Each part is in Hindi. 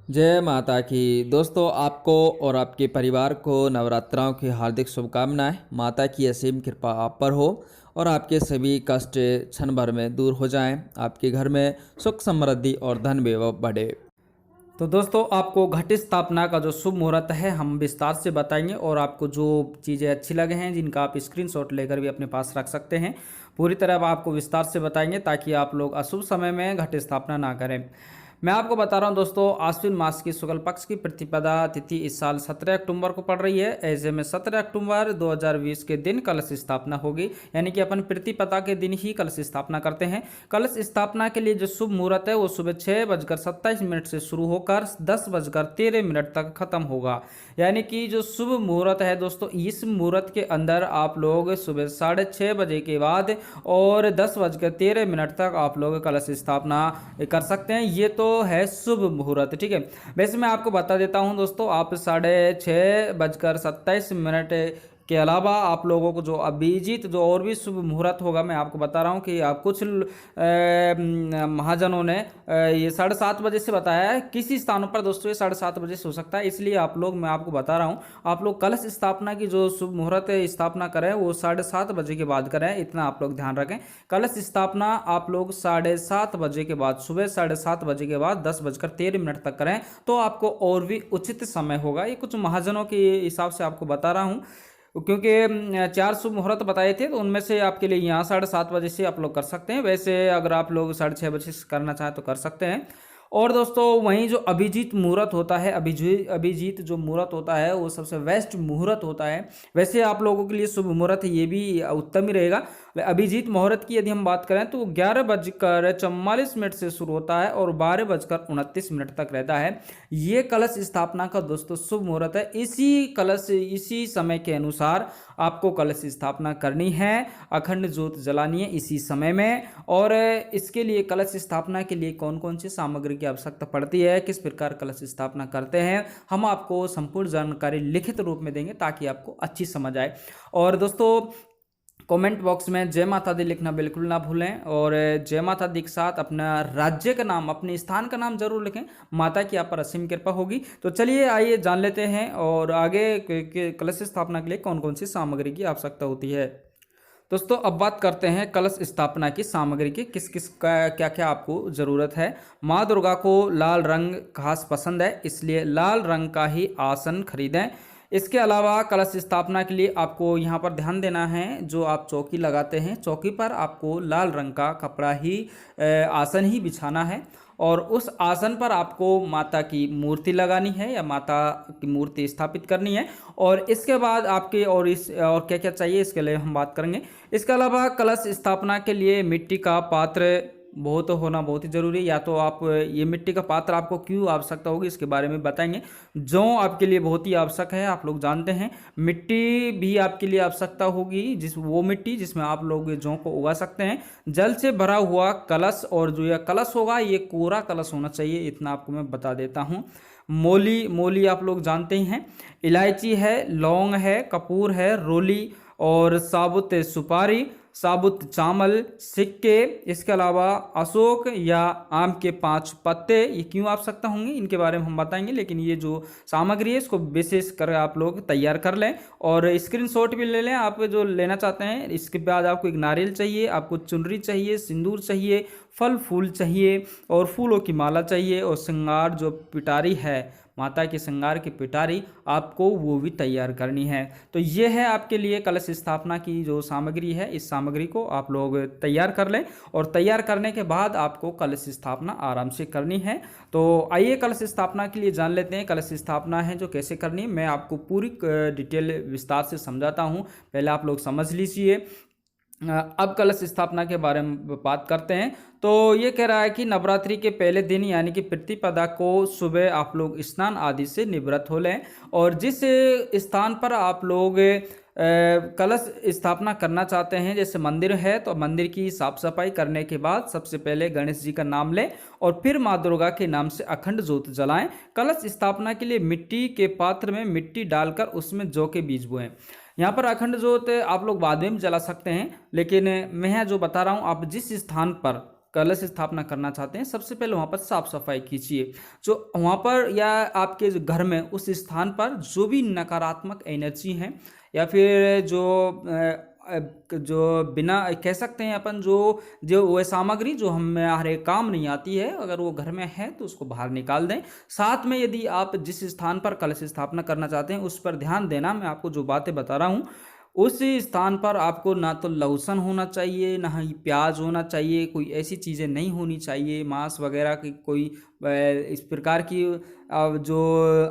जय माता की। दोस्तों, आपको और आपके परिवार को नवरात्राओं की हार्दिक शुभकामनाएं। माता की असीम कृपा आप पर हो और आपके सभी कष्ट क्षण भर में दूर हो जाएं। आपके घर में सुख समृद्धि और धन वैभव बढ़े। तो दोस्तों, आपको घट स्थापना का जो शुभ मुहूर्त है हम विस्तार से बताएंगे और आपको जो चीज़ें अच्छी लगे हैं जिनका आप स्क्रीनशॉट लेकर भी अपने पास रख सकते हैं, पूरी तरह अब आपको विस्तार से बताएंगे ताकि आप लोग अशुभ समय में घट स्थापना ना करें। मैं आपको बता रहा हूं दोस्तों, आश्विन मास की शुक्ल पक्ष की प्रतिपदा तिथि इस साल 17 अक्टूबर को पड़ रही है। ऐसे में 17 अक्टूबर 2020 के दिन कलश स्थापना होगी, यानी कि अपन प्रतिपदा के दिन ही कलश स्थापना करते हैं। कलश स्थापना के लिए जो शुभ मुहूर्त है वो सुबह 6:27 से शुरू होकर 10:13 तक खत्म होगा। यानी कि जो शुभ मुहूर्त है दोस्तों, इस मुहूर्त के अंदर आप लोग सुबह 6:30 के बाद और 10:13 तक आप लोग कलश स्थापना कर सकते हैं। ये तो है शुभ मुहूर्त, ठीक है। वैसे मैं आपको बता देता हूं दोस्तों, आप 6:27 के अलावा आप लोगों को जो अभिजीत जो और भी शुभ मुहूर्त होगा, मैं आपको बता रहा हूं कि आप कुछ महाजनों ने ये 7:30 से बताया है। किसी स्थानों पर दोस्तों ये 7:30 से हो सकता है, इसलिए आप लोग, मैं आपको बता रहा हूं, आप लोग कलश स्थापना की जो शुभ मुहूर्त स्थापना करें वो 7:30 के बाद करें, इतना आप लोग ध्यान रखें। कलश स्थापना आप लोग 7:30 के बाद, सुबह 7:30 के बाद 10:13 तक करें तो आपको और भी उचित समय होगा। ये कुछ महाजनों के हिसाब से आपको बता रहा हूँ, क्योंकि 4 शुभ मुहूर्त बताए थे तो उनमें से आपके लिए यहाँ 7:30 से आप लोग कर सकते हैं। वैसे अगर आप लोग 6:30 से करना चाहें तो कर सकते हैं। और दोस्तों, वहीं जो अभिजीत मुहूर्त होता है, अभिजीत जो मुहूर्त होता है वो सबसे बेस्ट मुहूर्त होता है। वैसे आप लोगों के लिए शुभ मुहूर्त ये भी उत्तम ही रहेगा। अभिजीत मुहूर्त की यदि हम बात करें तो 11:44 से शुरू होता है और 12:29 तक रहता है। ये कलश स्थापना का दोस्तों शुभ मुहूर्त है। इसी समय के अनुसार आपको कलश स्थापना करनी है, अखंड ज्योत जलानी है इसी समय में। और इसके लिए कलश स्थापना के लिए कौन कौन सी सामग्री की आवश्यकता पड़ती है, किस प्रकार कलश स्थापना करते हैं, हम आपको संपूर्ण जानकारी लिखित रूप में देंगे ताकि आपको अच्छी समझ आए। और दोस्तों, कमेंट बॉक्स में जय माता दी लिखना बिल्कुल ना भूलें और जय माता दी के साथ अपना राज्य का नाम, अपने स्थान का नाम जरूर लिखें। माता की आप पर असीम कृपा होगी। तो चलिए आइए जान लेते हैं और आगे कलश स्थापना के लिए कौन कौन सी सामग्री की आवश्यकता होती है। दोस्तों, अब बात करते हैं कलश स्थापना की सामग्री की, किस किस का क्या क्या आपको ज़रूरत है। माँ दुर्गा को लाल रंग खास पसंद है, इसलिए लाल रंग का ही आसन खरीदें। इसके अलावा कलश स्थापना के लिए आपको यहाँ पर ध्यान देना है, जो आप चौकी लगाते हैं चौकी पर आपको लाल रंग का कपड़ा ही आसन ही बिछाना है और उस आसन पर आपको माता की मूर्ति लगानी है या माता की मूर्ति स्थापित करनी है। और इसके बाद आपके और क्या क्या चाहिए इसके लिए हम बात करेंगे। इसके अलावा कलश स्थापना के लिए मिट्टी का पात्र बहुत ही जरूरी है। या तो आप ये मिट्टी का पात्र आपको क्यों आवश्यकता होगी इसके बारे में बताएंगे। जौ आपके लिए बहुत ही आवश्यक है, आप लोग जानते हैं। मिट्टी भी आपके लिए आवश्यकता होगी, वो मिट्टी जिसमें आप लोग जौ को उगा सकते हैं। जल से भरा हुआ कलश, और जो यह कलश होगा ये कोरा कलश होना चाहिए, इतना आपको मैं बता देता हूँ। मोली आप लोग जानते ही हैं। इलायची है, लौंग है, कपूर है, रोली और साबुत सुपारी, साबुत चावल, सिक्के। इसके अलावा अशोक या आम के 5 पत्ते, ये क्यों आवश्यकता होंगे इनके बारे में हम बताएंगे। लेकिन ये जो सामग्री है इसको विशेष कर आप लोग तैयार कर लें और स्क्रीनशॉट भी ले लें आप जो लेना चाहते हैं। इसके बाद आपको एक नारियल चाहिए, आपको चुनरी चाहिए, सिंदूर चाहिए, फल फूल चाहिए और फूलों की माला चाहिए और श्रृंगार जो पिटारी है, माता के श्रृंगार की पिटारी आपको वो भी तैयार करनी है। तो ये है आपके लिए कलश स्थापना की जो सामग्री है। इस सामग्री को आप लोग तैयार कर लें और तैयार करने के बाद आपको कलश स्थापना आराम से करनी है। तो आइए कलश स्थापना के लिए जान लेते हैं कलश स्थापना है जो कैसे करनी है। मैं आपको पूरी डिटेल विस्तार से समझाता हूँ, पहले आप लोग समझ लीजिए। अब कलश स्थापना के बारे में बात करते हैं। तो ये कह रहा है कि नवरात्रि के पहले दिन यानी कि प्रतिपदा को सुबह आप लोग स्नान आदि से निवृत्त हो लें और जिस स्थान पर आप लोग कलश स्थापना करना चाहते हैं, जैसे मंदिर है तो मंदिर की साफ सफाई करने के बाद सबसे पहले गणेश जी का नाम लें और फिर माँ दुर्गा के नाम से अखंड ज्योत जलाएं। कलश स्थापना के लिए मिट्टी के पात्र में मिट्टी डालकर उसमें जौ के बीज बोएं। यहाँ पर अखंड ज्योत आप लोग बाद में भी जला सकते हैं, लेकिन मैं जो बता रहा हूँ, आप जिस स्थान पर कलश स्थापना करना चाहते हैं, सबसे पहले वहाँ पर साफ सफाई कीजिए। जो वहाँ पर या आपके जो घर में उस स्थान पर जो भी नकारात्मक एनर्जी है या फिर जो बिना कह सकते हैं अपन जो जो वह सामग्री जो हमारे काम नहीं आती है, अगर वो घर में है तो उसको बाहर निकाल दें। साथ में यदि आप जिस स्थान पर कलश स्थापना करना चाहते हैं उस पर ध्यान देना। मैं आपको जो बातें बता रहा हूँ, उस स्थान पर आपको ना तो लहसुन होना चाहिए, ना ही प्याज होना चाहिए, कोई ऐसी चीज़ें नहीं होनी चाहिए, मांस वगैरह की कोई इस प्रकार की जो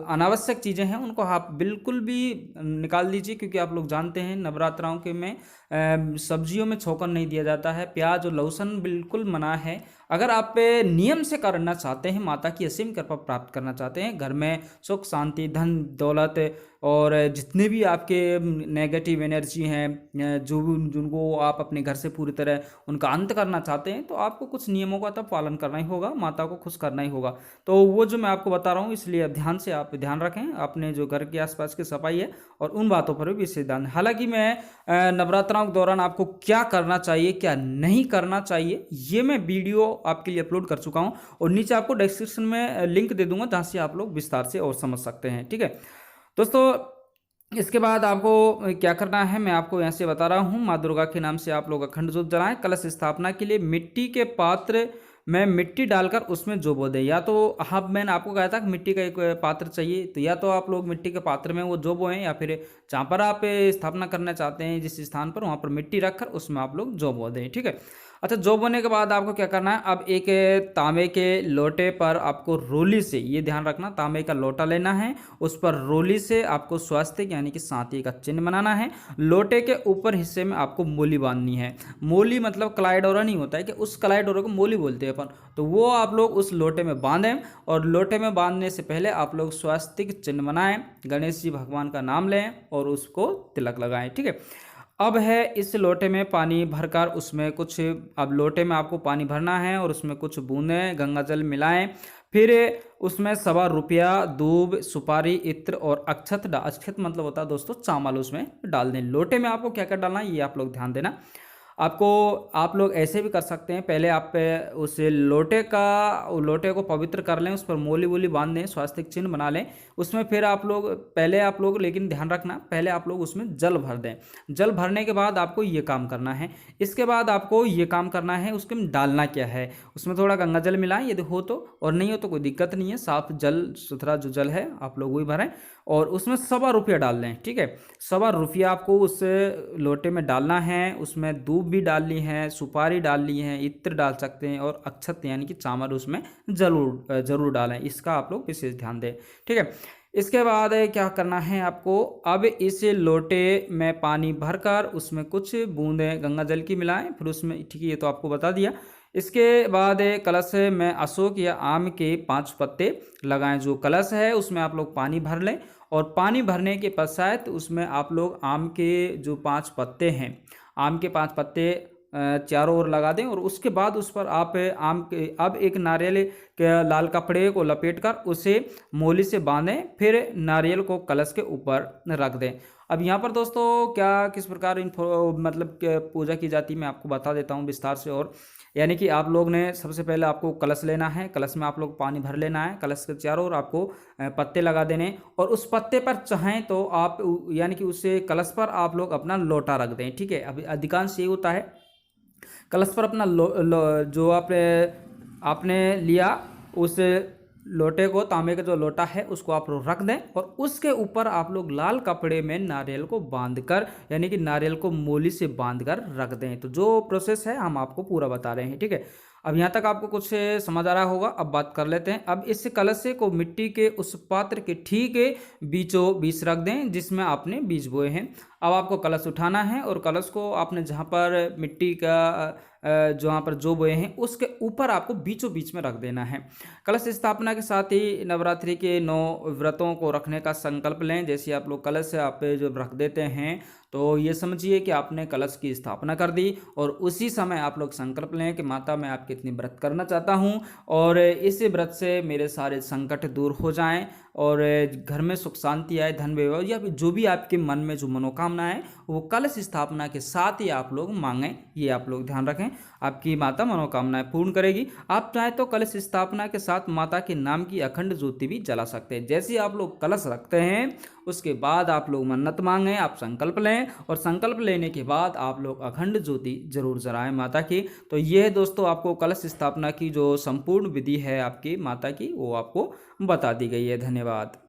अनावश्यक चीज़ें हैं उनको आप बिल्कुल भी निकाल दीजिए। क्योंकि आप लोग जानते हैं नवरात्राओं के में सब्जियों में छोंकन नहीं दिया जाता है, प्याज और लहसुन बिल्कुल मना है। अगर आप नियम से करना चाहते हैं, माता की असीम कृपा प्राप्त करना चाहते हैं, घर में सुख शांति धन दौलत और जितने भी आपके नेगेटिव एनर्जी हैं जो जिनको आप अपने घर से पूरी तरह उनका अंत करना चाहते हैं, तो आपको कुछ नियमों का तब पालन करना ही होगा, माता को खुश करना ही होगा। तो वो जो मैं आपको बता रहा हूँ, इसलिए अब ध्यान से आप ध्यान रखें अपने जो घर के आसपास की सफाई है और उन बातों पर भी विशेष ध्यान। हालांकि मैं नवरात्राओं के दौरान आपको क्या करना चाहिए क्या नहीं करना चाहिए ये मैं वीडियो आपके लिए अपलोड कर चुका हूँ और नीचे आपको डिस्क्रिप्शन में लिंक दे दूंगा जहाँ से आप लोग विस्तार से और समझ सकते हैं। ठीक है दोस्तों, इसके बाद आपको क्या करना है मैं आपको यहाँ से बता रहा हूँ। माँ दुर्गा के नाम से आप लोग अखंड ज्योत जलाएं। कलश स्थापना के लिए मिट्टी के पात्र में मिट्टी डालकर उसमें जो बो दें। या तो मैंने आपको कहा था कि मिट्टी का एक पात्र चाहिए, तो या तो आप लोग मिट्टी के पात्र में वो जो बोएं या फिर जहाँ पर आप स्थापना करना चाहते हैं जिस स्थान पर वहाँ पर मिट्टी रखकर उसमें आप लोग जो बो दें। ठीक है, अच्छा जो बोने के बाद आपको क्या करना है, अब एक तांबे के लोटे पर आपको रोली से, ये ध्यान रखना, तांबे का लोटा लेना है, उस पर रोली से आपको स्वास्तिक यानी कि सांति का चिन्ह बनाना है। लोटे के ऊपर हिस्से में आपको मोली बांधनी है। मोली मतलब कलाइडोरा नहीं होता है कि उस कलाइडोरा को मोली बोलते हैं अपन, तो वो आप लोग उस लोटे में बांधें और लोटे में बांधने से पहले आप लोग स्वास्तिक चिन्ह बनाएं, गणेश जी भगवान का नाम लें और उसको तिलक लगाएं। ठीक है, अब है इस लोटे में पानी भरकर उसमें कुछ, अब लोटे में आपको पानी भरना है और उसमें कुछ बूंदें गंगा जल मिलाएं। फिर उसमें ₹1 दूब सुपारी इत्र और अक्षत अक्षत मतलब होता है दोस्तों चावल, उसमें डाल दें। लोटे में आपको क्या क्या डालना है ये आप लोग ध्यान देना। आप लोग ऐसे भी कर सकते हैं, पहले आप उस लोटे को पवित्र कर लें, उस पर मोली वोली बांध दें, स्वास्तिक चिन्ह बना लें। उसमें फिर आप लोग लेकिन ध्यान रखना, पहले आप लोग उसमें जल भर दें। जल भरने के बाद आपको ये काम करना है। इसके बाद आपको ये काम करना है, उसके में डालना क्या है, उसमें थोड़ा गंगा जल मिलाएं यदि हो तो, और नहीं हो तो कोई दिक्कत नहीं है, साफ जल सुथरा जो जल है आप लोग वही भरें और उसमें ₹1 डाल दें। ठीक है, ₹1 आपको उस लोटे में डालना है। उसमें दूब भी डालनी है, सुपारी डालनी है, इत्र डाल सकते हैं और अक्षत यानी कि चावल उसमें जरूर डालें। इसका आप लोग विशेष ध्यान दें। ठीक है, इसके बाद क्या करना है आपको, अब इस लोटे में पानी भरकर उसमें कुछ बूंदें गंगा जल की मिलाएं, फिर उसमें, ठीक है ये तो आपको बता दिया। इसके बाद कलश में अशोक या आम के 5 पत्ते लगाएं। जो कलश है उसमें आप लोग पानी भर लें और पानी भरने के पश्चात उसमें आप लोग आम के जो 5 पत्ते हैं, आम के 5 पत्ते चारों ओर लगा दें और उसके बाद उस पर आप अब एक नारियल के लाल कपड़े को लपेटकर उसे मोली से बांधें, फिर नारियल को कलश के ऊपर रख दें। अब यहाँ पर दोस्तों क्या किस प्रकार मतलब पूजा की जाती है मैं आपको बता देता हूँ विस्तार से। और यानी कि आप लोग ने सबसे पहले आपको कलश लेना है, कलश में आप लोग पानी भर लेना है, कलश के चारों ओर आपको पत्ते लगा देने और उस पत्ते पर चाहें तो आप यानी कि उसे कलश पर आप लोग अपना लोटा रख दें। ठीक है, अभी अधिकांश ये होता है कलश पर अपना जो आपने लिया उस लोटे को, तांबे का जो लोटा है उसको आप लोग रख दें और उसके ऊपर आप लोग लाल कपड़े में नारियल को बांधकर यानी कि नारियल को मोली से बांधकर रख दें। तो जो प्रोसेस है हम आपको पूरा बता रहे हैं। ठीक है, अब यहाँ तक आपको कुछ समझ आ रहा होगा। अब बात कर लेते हैं। अब इस कलश को मिट्टी के उस पात्र के ठीक बीचों बीच रख दें जिसमें आपने बीज बोए हैं। अब आपको कलश उठाना है और कलश को आपने जहाँ पर मिट्टी का जहाँ पर जो बोए हैं उसके ऊपर आपको बीचों बीच में रख देना है। कलश स्थापना के साथ ही नवरात्रि के 9 व्रतों को रखने का संकल्प लें। जैसे आप लोग कलश आप जो रख देते हैं तो ये समझिए कि आपने कलश की स्थापना कर दी और उसी समय आप लोग संकल्प लें कि माता मैं आपके इतनी व्रत करना चाहता हूँ और इस व्रत से मेरे सारे संकट दूर हो जाएं और घर में सुख शांति आए, धन वैभव या फिर जो भी आपके मन में जो मनोकामना है वो कलश स्थापना के साथ ही आप लोग मांगें। ये आप लोग ध्यान रखें, आपकी माता मनोकामनाएं पूर्ण करेगी। आप चाहे तो कलश स्थापना के साथ माता के नाम की अखंड ज्योति भी जला सकते हैं। जैसे ही आप लोग कलश रखते हैं उसके बाद आप लोग मन्नत मांगें, आप संकल्प लें और संकल्प लेने के बाद आप लोग अखंड ज्योति जरूर जलाएं माता की। तो ये है दोस्तों आपको कलश स्थापना की जो संपूर्ण विधि है आपकी माता की वो आपको बता दी गई है। धन्यवाद।